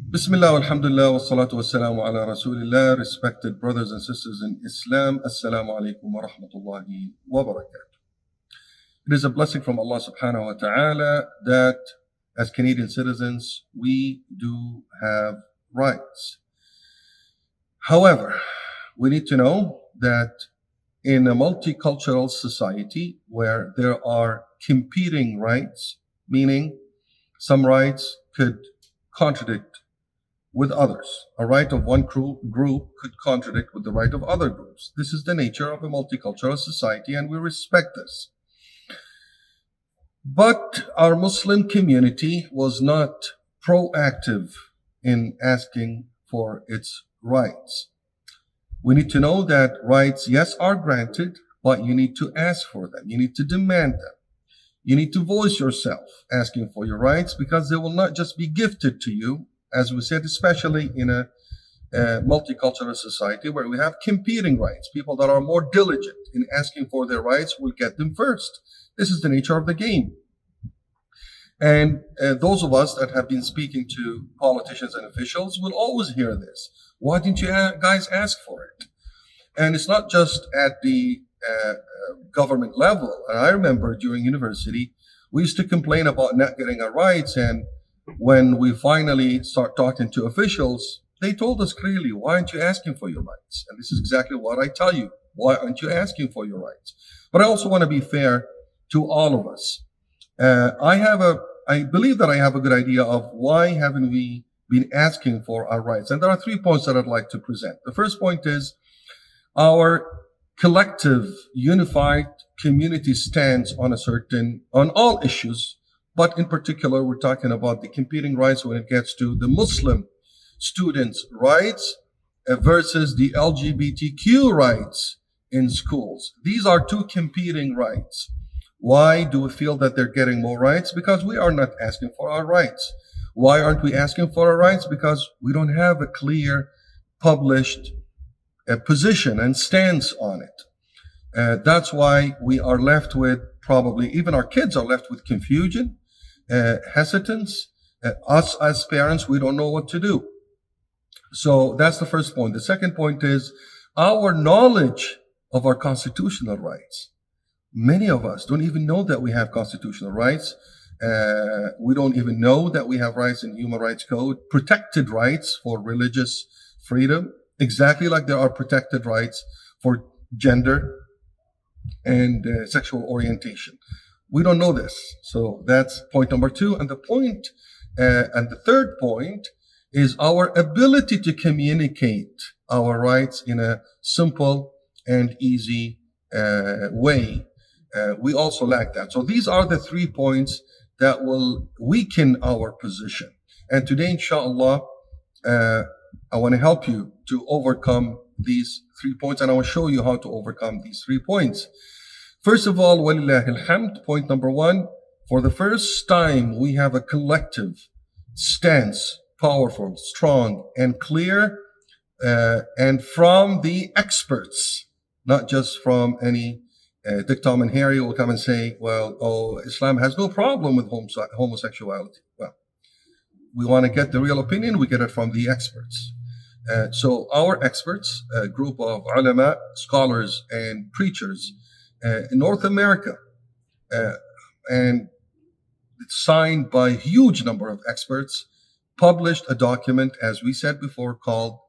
Bismillah, alhamdulillah, wa salatu wa salamu ala rasulillah. Respected brothers and sisters in Islam, assalamu alaikum wa rahmatullahi wa barakatuh. It is a blessing from Allah subhanahu wa ta'ala that as Canadian citizens, we do have rights. However, we need to know that in a multicultural society where there are competing rights, meaning some rights could contradict with others. A right of one group could contradict with the right of other groups. This is the nature of a multicultural society, and we respect this. But our Muslim community was not proactive in asking for its rights. We need to know that rights, yes, are granted, but you need to ask for them. You need to demand them. You need to voice yourself asking for your rights, because they will not just be gifted to you, as we said, especially in a multicultural society where we have competing rights. People that are more diligent in asking for their rights will get them first. This is the nature of the game. And those of us that have been speaking to politicians and officials will always hear this. Why didn't you guys ask for it? And it's not just at the government level. And I remember during university, we used to complain about not getting our rights, and when we finally start talking to officials, they told us clearly, why aren't you asking for your rights? And this is exactly what I tell you. Why aren't you asking for your rights? But I also want to be fair to all of us. I believe that I have a good idea of why haven't we been asking for our rights. And there are 3 points that I'd like to present. The first point is our collective, unified community stance on all issues. But in particular, we're talking about the competing rights when it gets to the Muslim students' rights versus the LGBTQ rights in schools. These are two competing rights. Why do we feel that they're getting more rights? Because we are not asking for our rights. Why aren't we asking for our rights? Because we don't have a clear, published position and stance on it. That's why we are left with, probably even our kids are left with, confusion, hesitance. Us as parents, we don't know what to do. So that's the first point. The second point is our knowledge of our constitutional rights. Many of us don't even know that we have constitutional rights. We don't even know that we have rights in Human Rights Code, protected rights for religious freedom, exactly like there are protected rights for gender and sexual orientation. We don't know this. So that's point number 2. And the third point is our ability to communicate our rights in a simple and easy way. We also lack that. So these are the 3 points that will weaken our position. And today, inshallah, I want to help you to overcome these 3 points, and I will show you how to overcome these 3 points. First of all, walillahi alhamd, point number 1, for the first time, we have a collective stance, powerful, strong, and clear, and from the experts, not just from any Dick, Tom, and Harry will come and say, well, Islam has no problem with homosexuality. Well, we want to get the real opinion, we get it from the experts. So our experts, a group of ulama, scholars, and preachers in North America, and it's signed by a huge number of experts, published a document, as we said before, called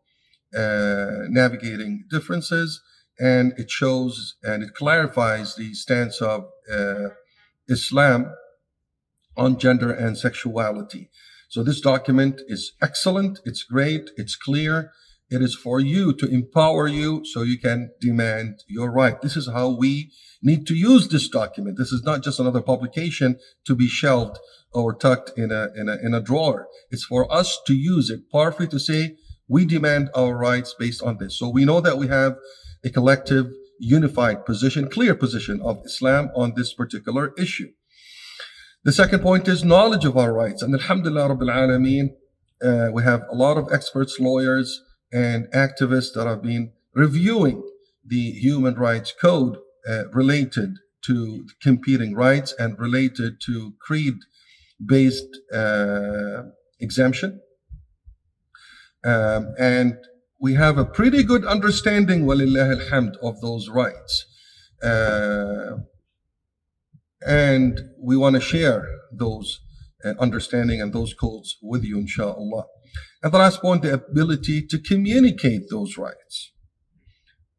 Navigating Differences, and it shows and it clarifies the stance of Islam on gender and sexuality. So this document is excellent, it's great, it's clear. It is for you, to empower you so you can demand your right. This is how we need to use this document. This is not just another publication to be shelved or tucked in a drawer. It's for us to use it powerfully to say, we demand our rights based on this. So we know that we have a collective, unified position, clear position of Islam on this particular issue. The second point is knowledge of our rights. And alhamdulillah Rabbil Alameen, we have a lot of experts, lawyers, and activists that have been reviewing the Human Rights Code related to competing rights and related to creed-based exemption. And we have a pretty good understanding, walillah alhamd, of those rights. And we want to share those understanding and those codes with you, inshallah. And the last point, the ability to communicate those rights.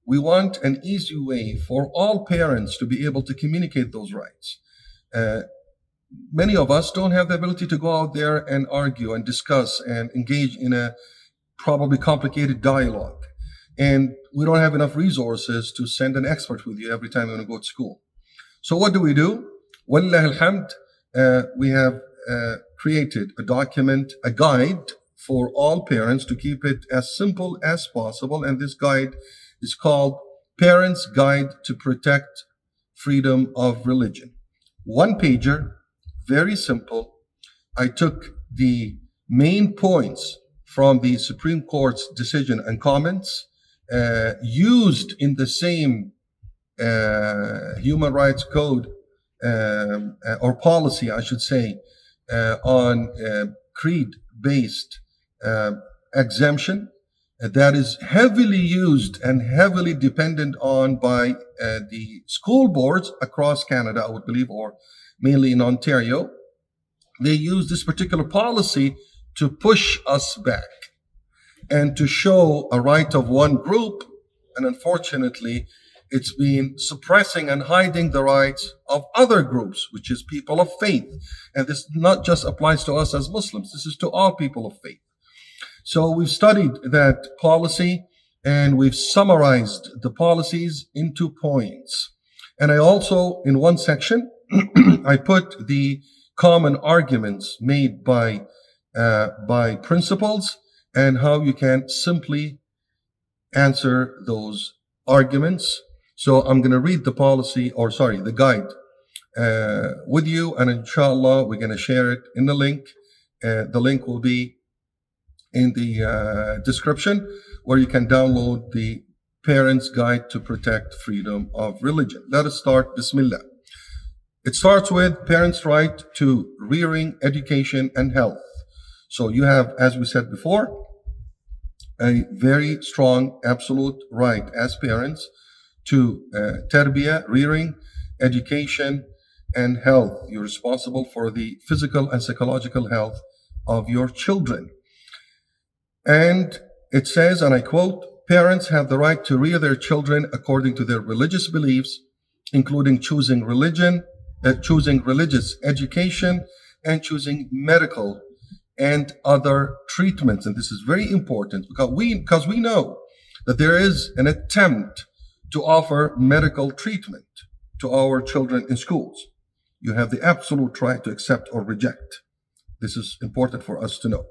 We want an easy way for all parents to be able to communicate those rights. Many of us don't have the ability to go out there and argue and discuss and engage in a probably complicated dialogue. And we don't have enough resources to send an expert with you every time you want to go to school. So what do? Walillah alhamd, we have created a document, a guide for all parents to keep it as simple as possible. And this guide is called Parents' Guide to Protect Freedom of Religion. One pager, very simple. I took the main points from the Supreme Court's decision and comments used in the same human rights code or policy, I should say, on creed-based exemption that is heavily used and heavily dependent on by the school boards across Canada, I would believe, or mainly in Ontario. They use this particular policy to push us back and to show a right of one group. And unfortunately, it's been suppressing and hiding the rights of other groups, which is people of faith. And this not just applies to us as Muslims, this is to all people of faith. So we've studied that policy and we've summarized the policies into points. And I also, in one section, I put the common arguments made by principals and how you can simply answer those arguments. So I'm going to read the the guide with you, and inshallah we're going to share it in the link. The link will be in the description, where you can download the Parents' Guide to Protect Freedom of Religion. Let us start. Bismillah. It starts with parents' right to rearing, education, and health. So you have, as we said before, a very strong absolute right as parents to tarbiyah, rearing, education, and health. You're responsible for the physical and psychological health of your children. And it says, and I quote, parents have the right to rear their children according to their religious beliefs, including choosing religious education, and choosing medical and other treatments. And this is very important because we know that there is an attempt to offer medical treatment to our children in schools. You have the absolute right to accept or reject. This is important for us to know.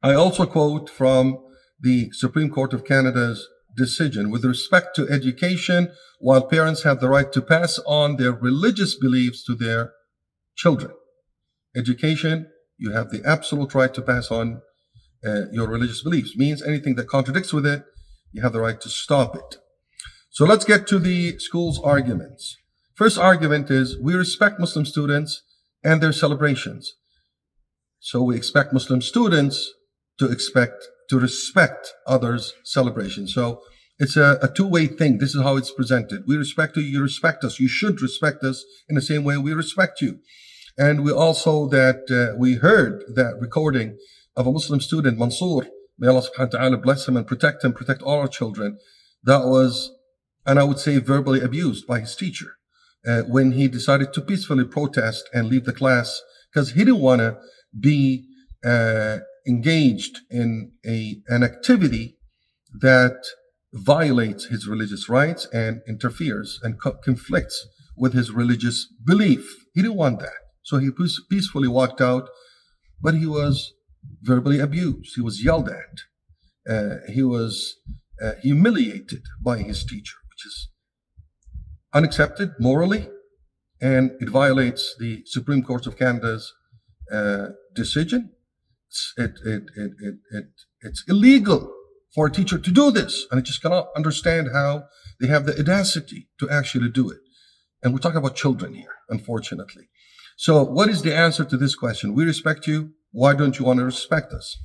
I also quote from the Supreme Court of Canada's decision with respect to education. While parents have the right to pass on their religious beliefs to their children, education, you have the absolute right to pass on your religious beliefs. Means anything that contradicts with it, you have the right to stop it. So let's get to the school's arguments. First argument is we respect Muslim students and their celebrations. So we expect Muslim students to respect others' celebrations. So it's a two-way thing. This is how it's presented. We respect you, you respect us. You should respect us in the same way we respect you. And we also we heard that recording of a Muslim student, Mansour, may Allah subhanahu wa ta'ala bless him and protect all our children. That was, and I would say, verbally abused by his teacher when he decided to peacefully protest and leave the class because he didn't want to be engaged in an activity that violates his religious rights and interferes and conflicts with his religious belief. He didn't want that. So he peacefully walked out, but he was verbally abused. He was yelled at. He was humiliated by his teacher, which is unaccepted morally, and it violates the Supreme Court of Canada's decision. It's illegal for a teacher to do this, and I just cannot understand how they have the audacity to actually do it. And we're talking about children here, unfortunately. So what is the answer to this question? We respect you, Why don't you want to respect us?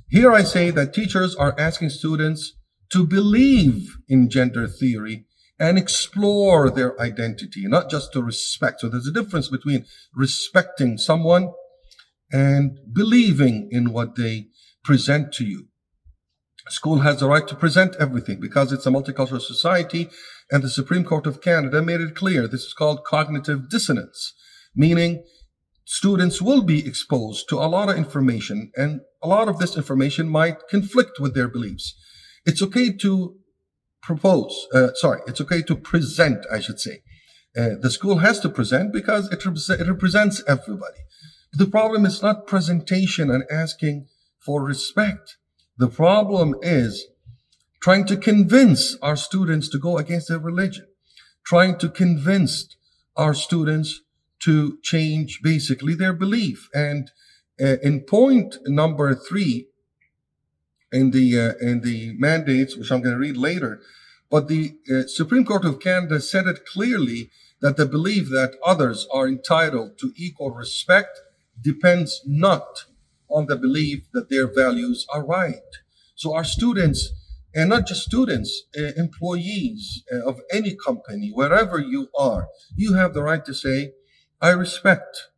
Here I say that teachers are asking students to believe in gender theory and explore their identity, not just to respect. So there's a difference between respecting someone and believing in what they present to you. School has the right to present everything because it's a multicultural society, and the Supreme Court of Canada made it clear. This is called cognitive dissonance, meaning students will be exposed to a lot of information, and a lot of this information might conflict with their beliefs. It's okay to it's okay to present, I should say. The school has to present because it represents everybody. The problem is not presentation and asking for respect. The problem is trying to convince our students to go against their religion, trying to convince our students to change basically their belief. And in point number 3 in the mandates, which I'm going to read later, but the Supreme Court of Canada said it clearly that the belief that others are entitled to equal respect depends not on the belief that their values are right. So our students, and not just students, employees of any company, wherever you are, you have the right to say, I respect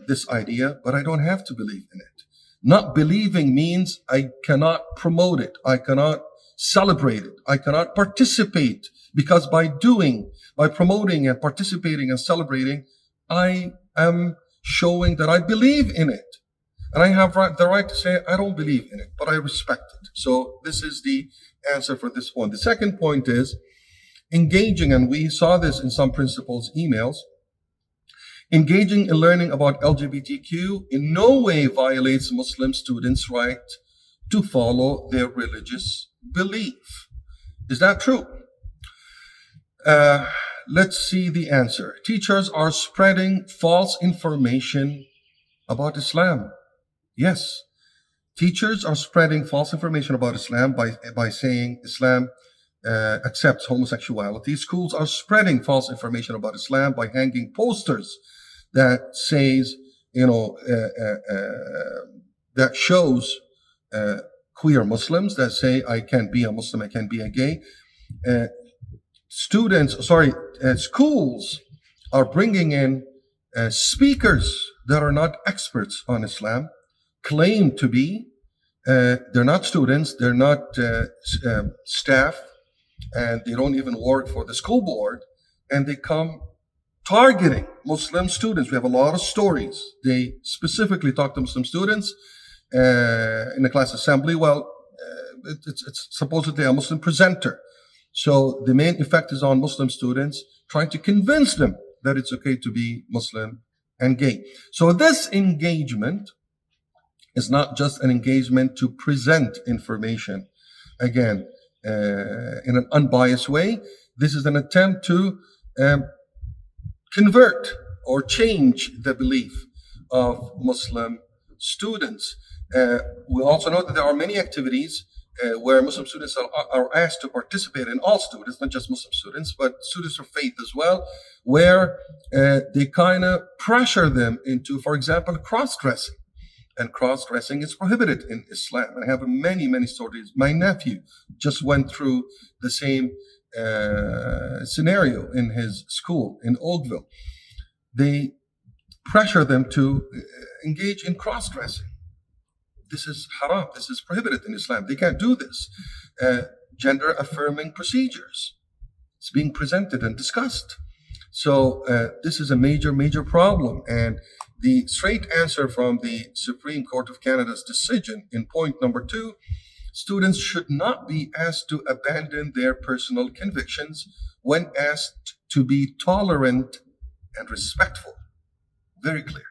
this idea, but I don't have to believe in it. Not believing means I cannot promote it. I cannot celebrate it. I cannot participate, because by promoting and participating and celebrating, I am showing that I believe in it. And I have the right to say, I don't believe in it, but I respect it. So this is the answer for this point. The second point is engaging, and we saw this in some principals' emails, engaging in learning about LGBTQ in no way violates Muslim students' right to follow their religious belief. Is that true? Let's see the answer. Teachers are spreading false information about Islam. Yes, teachers are spreading false information about Islam by saying Islam accepts homosexuality. Schools are spreading false information about Islam by hanging posters that says, that shows queer Muslims, that say, I can't be a Muslim, I can't be a gay. Schools are bringing in speakers that are not experts on Islam, claim to be. They're not students, they're not staff, and they don't even work for the school board, and they come targeting Muslim students. We have a lot of stories. They specifically talk to Muslim students in the class assembly. Well, it's supposedly a Muslim presenter. So the main effect is on Muslim students, trying to convince them that it's okay to be Muslim and gay. So this engagement is not just an engagement to present information, again, in an unbiased way. This is an attempt to convert or change the belief of Muslim students. We also know that there are many activities where Muslim students are asked to participate in, all students, not just Muslim students, but students of faith as well, where they kind of pressure them into, for example, cross-dressing. And cross-dressing is prohibited in Islam. I have many, many stories. My nephew just went through the same scenario in his school in Oakville. They pressure them to engage in cross-dressing. This is haram. This is prohibited in Islam. They can't do this. Gender-affirming procedures. It's being presented and discussed. So this is a major, major problem. And the straight answer from the Supreme Court of Canada's decision in point number 2, students should not be asked to abandon their personal convictions when asked to be tolerant and respectful. Very clear.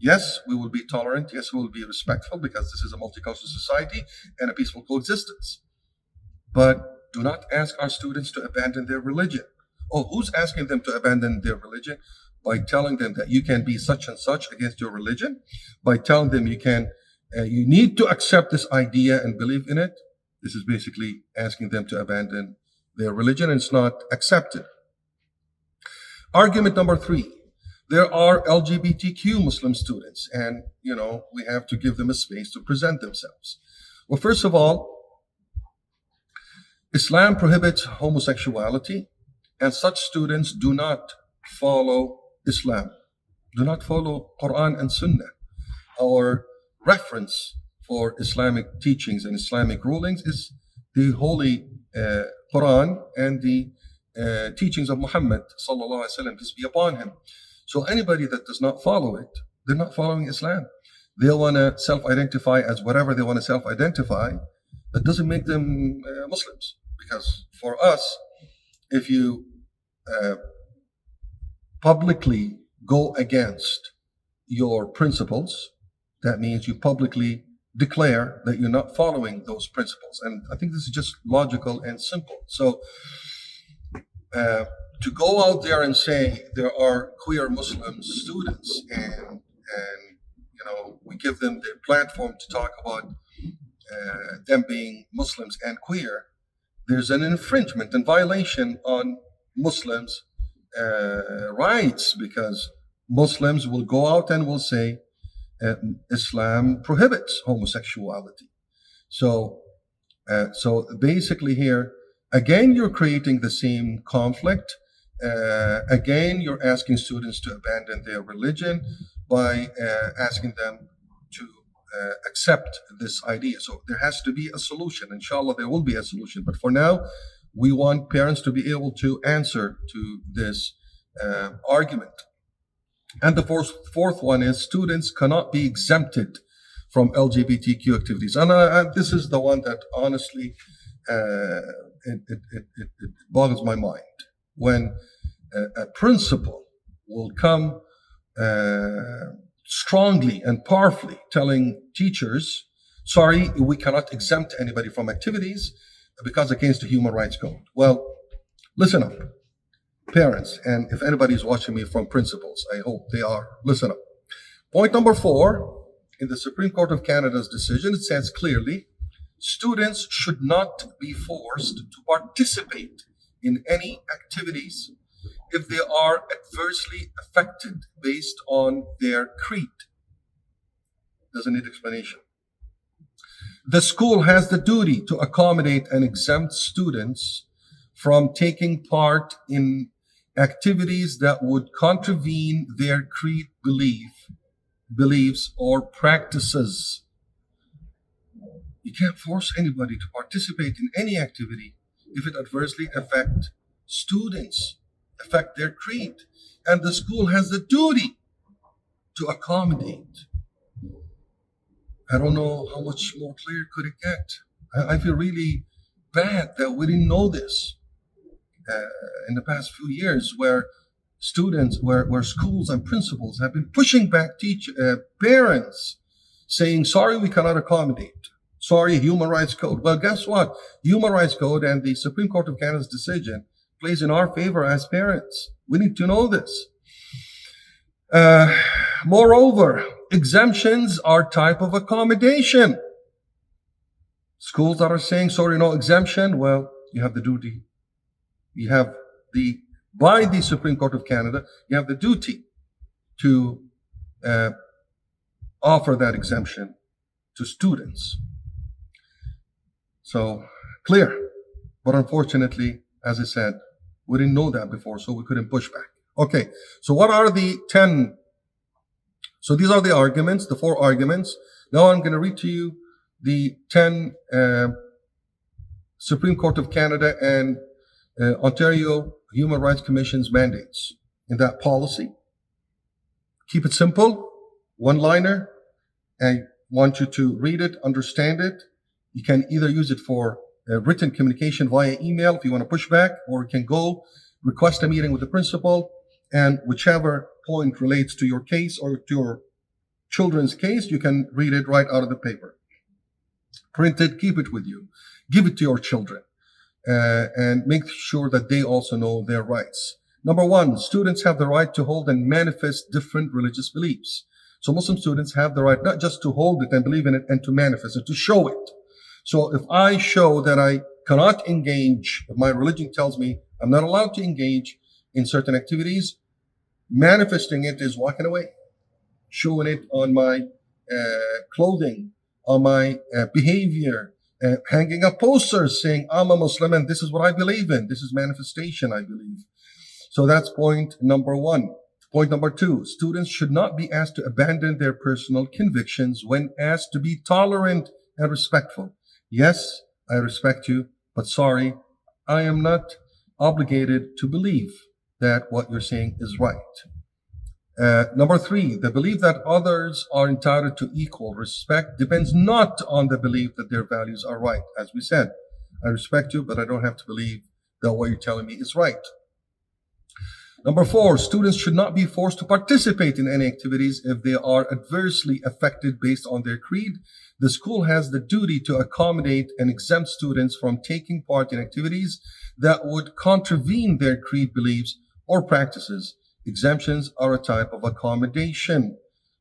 Yes, we will be tolerant. Yes, we will be respectful because this is a multicultural society and a peaceful coexistence. But do not ask our students to abandon their religion. Oh, who's asking them to abandon their religion? By telling them that you can be such and such against your religion, by telling them you need to accept this idea and believe in it. This is basically asking them to abandon their religion, and it's not accepted. Argument number 3. there are LGBTQ Muslim students, and we have to give them a space to present themselves. Well, first of all, Islam prohibits homosexuality, and such students do not follow Islam, do not follow Quran and Sunnah. Our reference for Islamic teachings and Islamic rulings is the Holy Quran and the teachings of Muhammad sallallahu alaihi wasallam, peace be upon him. So anybody that does not follow it, they're not following Islam. They want to self-identify as whatever they want to self-identify. That doesn't make them Muslims. Because for us, if you publicly go against your principles, that means you publicly declare that you're not following those principles. And I think this is just logical and simple. So to go out there and say there are queer Muslim students and we give them the platform to talk about them being Muslims and queer, there's an infringement and violation on Muslims' rights, because Muslims will go out and will say Islam prohibits homosexuality. So basically here, again, you're creating the same conflict. Again, you're asking students to abandon their religion by asking them to accept this idea. So there has to be a solution. Inshallah, there will be a solution. But for now, we want parents to be able to answer to this argument. And the fourth one is students cannot be exempted from LGBTQ activities. And this is the one that honestly, it boggles my mind. When a principal will come strongly and powerfully telling teachers, sorry, we cannot exempt anybody from activities because against the Human Rights Code. Well, listen up, parents, and if anybody's watching me from principals, I hope they are. Listen up. Point number 4, in the Supreme Court of Canada's decision, it says clearly, students should not be forced to participate in any activities if they are adversely affected based on their creed. Doesn't need explanation. The school has the duty to accommodate and exempt students from taking part in activities that would contravene their creed beliefs or practices. You can't force anybody to participate in any activity if it adversely affects students, affect their creed. And the school has the duty to accommodate. I don't know how much more clear could it get. I feel really bad that we didn't know this in the past few years, where students, where schools and principals have been pushing back parents, saying, sorry, we cannot accommodate. Sorry, Human Rights Code. Well, guess what? Human Rights Code and the Supreme Court of Canada's decision plays in our favor as parents. We need to know this. Moreover, exemptions are type of accommodation. Schools that are saying, sorry, no exemption, well, you have the duty. You have by the Supreme Court of Canada, you have the duty to offer that exemption to students. So, clear. But unfortunately, as I said, we didn't know that before, so we couldn't push back. Okay, so what are the 10? So these are the arguments, the 4 arguments. Now I'm going to read to you the 10 Supreme Court of Canada and Ontario Human Rights Commission's mandates in that policy. Keep it simple, one-liner. I want you to read it, understand it. You can either use it for written communication via email if you want to push back, or you can go request a meeting with the principal, and whichever point relates to your case or to your children's case, you can read it right out of the paper. Print it, keep it with you, give it to your children, and make sure that they also know their rights. Number 1, students have the right to hold and manifest different religious beliefs. So Muslim students have the right not just to hold it and believe in it and to manifest it, to show it. So if I show that I cannot engage, if my religion tells me I'm not allowed to engage in certain activities, Manifesting it is walking away, showing it on my clothing, on my behavior, hanging up posters saying, I'm a Muslim and this is what I believe in. This is manifestation, I believe. So that's point number one. Point number two, students should not be asked to abandon their personal convictions when asked to be tolerant and respectful. Yes, I respect you, but sorry, I am not obligated to believe that what you're saying is right. Number three, the belief that others are entitled to equal respect depends not on the belief that their values are right. As we said, I respect you, but I don't have to believe that what you're telling me is right. Number four, students should not be forced to participate in any activities if they are adversely affected based on their creed. The school has the duty to accommodate and exempt students from taking part in activities that would contravene their creed beliefs or practices. Exemptions are a type of accommodation.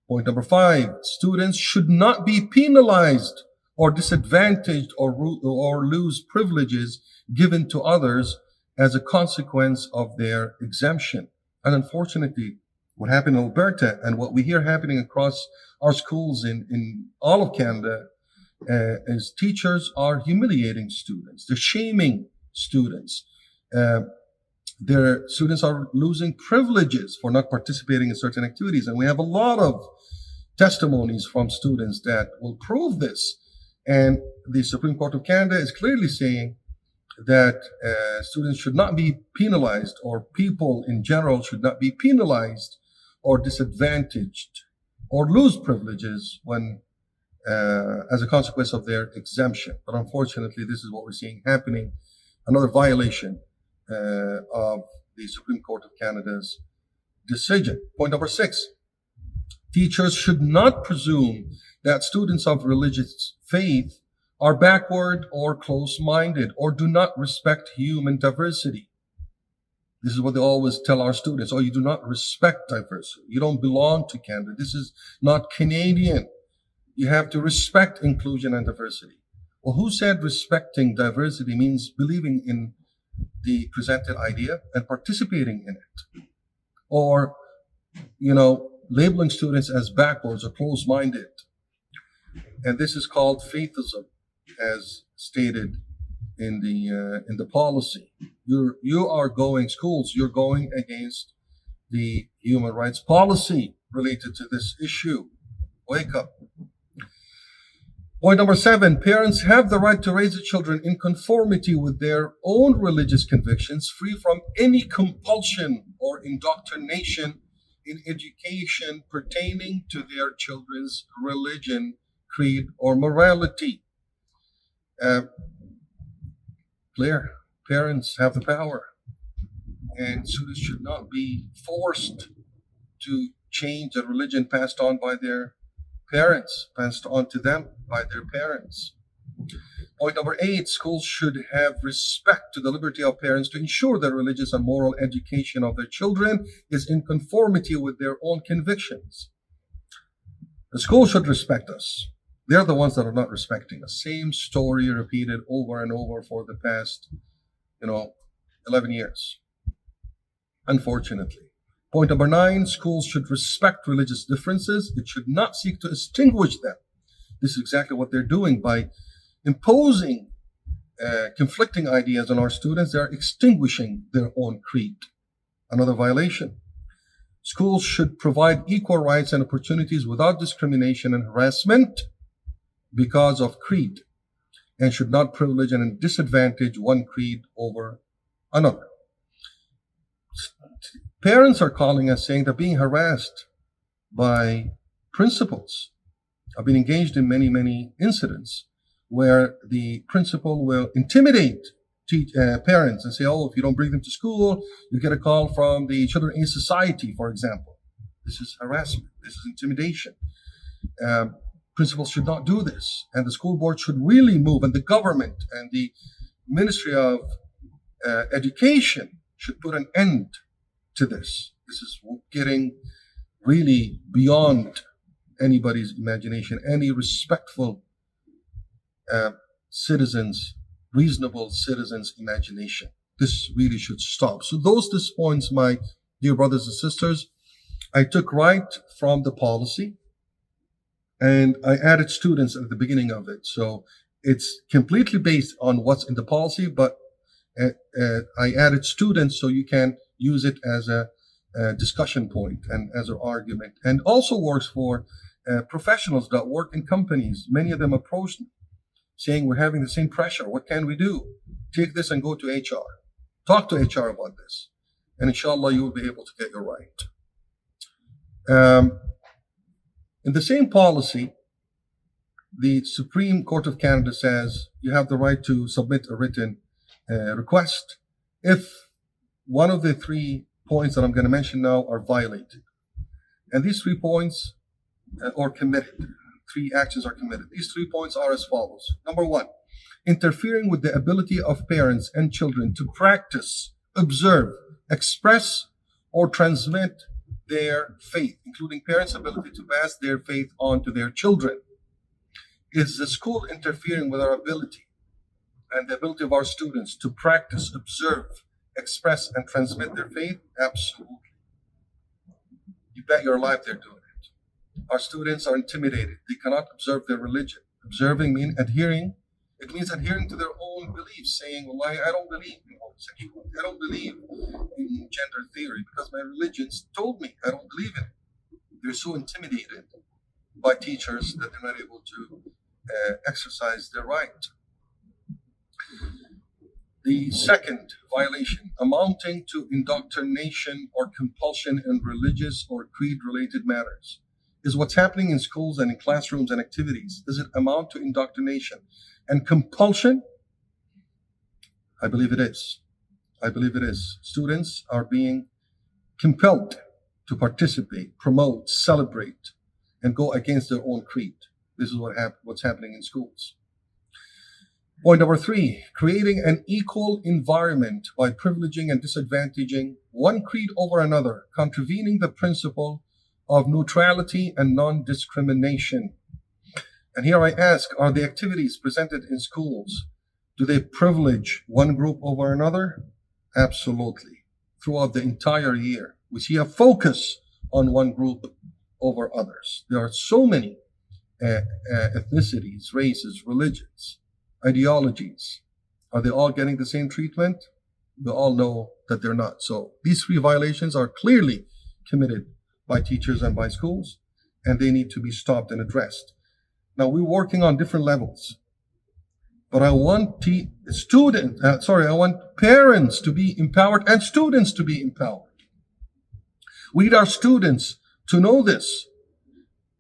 Point number five, students should not be penalized or disadvantaged or lose privileges given to others as a consequence of their exemption. And unfortunately, what happened in Alberta and what we hear happening across our schools in all of Canada is teachers are humiliating students. They're shaming students. Their students are losing privileges for not participating in certain activities. And we have a lot of testimonies from students that will prove this. And the Supreme Court of Canada is clearly saying that students should not be penalized, or people in general should not be penalized or disadvantaged or lose privileges when as a consequence of their exemption. But unfortunately, this is what we're seeing happening, another violation of the Supreme Court of Canada's decision. Point number six, teachers should not presume that students of religious faith are backward or close-minded or do not respect human diversity. This is what they always tell our students. Oh, you do not respect diversity. You don't belong to Canada. This is not Canadian. You have to respect inclusion and diversity. Well, who said respecting diversity means believing in the presented idea and participating in it? Or, labeling students as backwards or close-minded. And this is called faithism, as stated in the policy. You are going against the human rights policy related to this issue. Wake up. Point number seven, parents have the right to raise their children in conformity with their own religious convictions, free from any compulsion or indoctrination in education pertaining to their children's religion, creed, or morality. Clear. Parents have the power, and students should not be forced to change the religion passed on by their parents, passed on to them by their parents. Point number eight, schools should have respect to the liberty of parents to ensure the religious and moral education of their children is in conformity with their own convictions. The school should respect us. They're the ones that are not respecting us. Same story repeated over and over for the past, 11 years. Unfortunately. Point number nine, schools should respect religious differences. It should not seek to extinguish them. This is exactly what they're doing by imposing conflicting ideas on our students. They are extinguishing their own creed. Another violation. Schools should provide equal rights and opportunities without discrimination and harassment because of creed, and should not privilege and disadvantage one creed over another. Parents are calling us saying they're being harassed by principals. I've been engaged in many, many incidents where the principal will intimidate parents and say, oh, if you don't bring them to school, you get a call from the Children Aid Society, for example. This is harassment. This is intimidation. Principals should not do this. And the school board should really move, and the government and the Ministry of Education should put an end to this. This is getting really beyond anybody's imagination. Any respectful citizens, reasonable citizens' imagination. This really should stop. So those points, my dear brothers and sisters, I took right from the policy and I added students at the beginning of it. So it's completely based on what's in the policy, but I added students so you can use it as a discussion point and as an argument. And also works for professionals that work in companies. Many of them approached me saying, we're having the same pressure. What can we do? Take this and go to HR. Talk to HR about this. And inshallah, you will be able to get your right. In the same policy, the Supreme Court of Canada says you have the right to submit a written request if one of the 3 points that I'm going to mention now are violated. And these 3 points are committed. 3 actions are committed. These 3 points are as follows. Number 1, interfering with the ability of parents and children to practice, observe, express, or transmit their faith, including parents' ability to pass their faith on to their children. Is the school interfering with our ability and the ability of our students to practice, observe, express, and transmit their faith? Absolutely. You bet your life they're doing it. Our students are intimidated. They cannot observe their religion. Observing means adhering. It means adhering to their own beliefs, saying, Wallahi, I don't believe in homosexuality. I don't believe in gender theory because my religion's told me I don't believe in it. They're so intimidated by teachers that they're not able to exercise their right. The second violation, amounting to indoctrination or compulsion in religious or creed-related matters, is what's happening in schools and in classrooms and activities. Does it amount to indoctrination and compulsion? I believe it is. I believe it is. Students are being compelled to participate, promote, celebrate, and go against their own creed. This is what's happening in schools. Point number 3, creating an equal environment by privileging and disadvantaging one creed over another, contravening the principle of neutrality and non-discrimination. And here I ask, are the activities presented in schools, do they privilege one group over another? Absolutely. Throughout the entire year, we see a focus on one group over others. There are so many ethnicities, races, religions, ideologies. Are they all getting the same treatment? We all know that they're not. So these 3 violations are clearly committed by teachers and by schools, and they need to be stopped and addressed. Now, we're working on different levels, but I want I want parents to be empowered and students to be empowered. We need our students to know this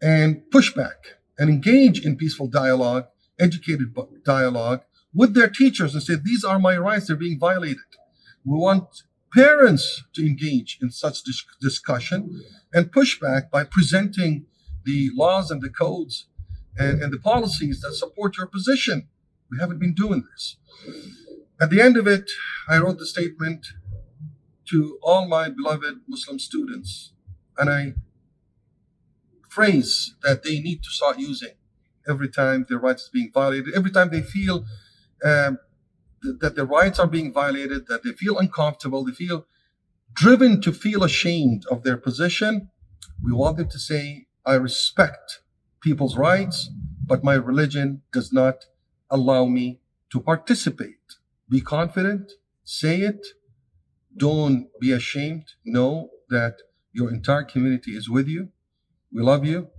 and push back and engage in peaceful dialogue, educated dialogue with their teachers and say, these are my rights, they're being violated. We want parents to engage in such discussion and push back by presenting the laws and the codes and the policies that support your position. We haven't been doing this. At the end of it, I wrote the statement to all my beloved Muslim students, and I phrase that they need to start using every time their rights are being violated, every time they feel that their rights are being violated, that they feel uncomfortable, they feel driven to feel ashamed of their position. We want them to say, I respect people's rights, but my religion does not allow me to participate. Be confident, say it, don't be ashamed. Know that your entire community is with you. We love you.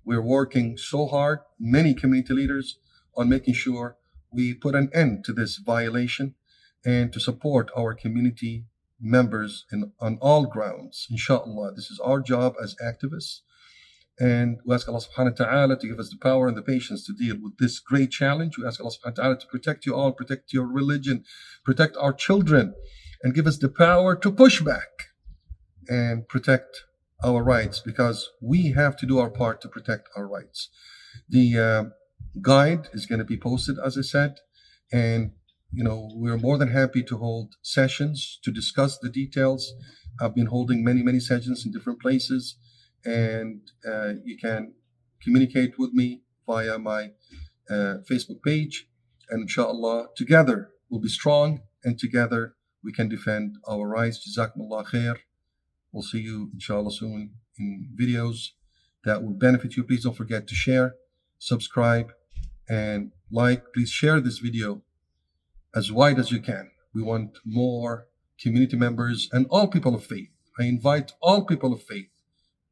We're working so hard, many community leaders, on making sure we put an end to this violation and to support our community members on all grounds. Inshallah, this is our job as activists. And we ask Allah subhanahu wa ta'ala to give us the power and the patience to deal with this great challenge. We ask Allah subhanahu wa ta'ala to protect you all, protect your religion, protect our children, and give us the power to push back and protect our rights, because we have to do our part to protect our rights. The guide is going to be posted, as I said, and we're more than happy to hold sessions to discuss the details. I've been holding many sessions in different places, and you can communicate with me via my Facebook page, and inshallah together we'll be strong, and together we can defend our rights. Jazakumullah khair. We'll see you inshallah soon in videos that will benefit you. Please don't forget to share, subscribe, and like. Please share this video as wide as you can. We want more community members and all people of faith. I invite all people of faith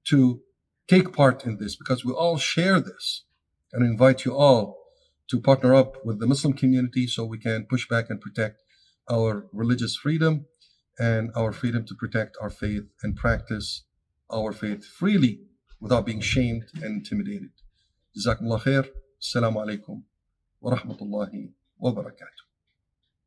to take part in this because we all share this, and I invite you all to partner up with the Muslim community so we can push back and protect our religious freedom and our freedom to protect our faith and practice our faith freely without being shamed and intimidated. Jazakumullah khair. Assalamu alaikum wa rahmatullahi wa barakatuh.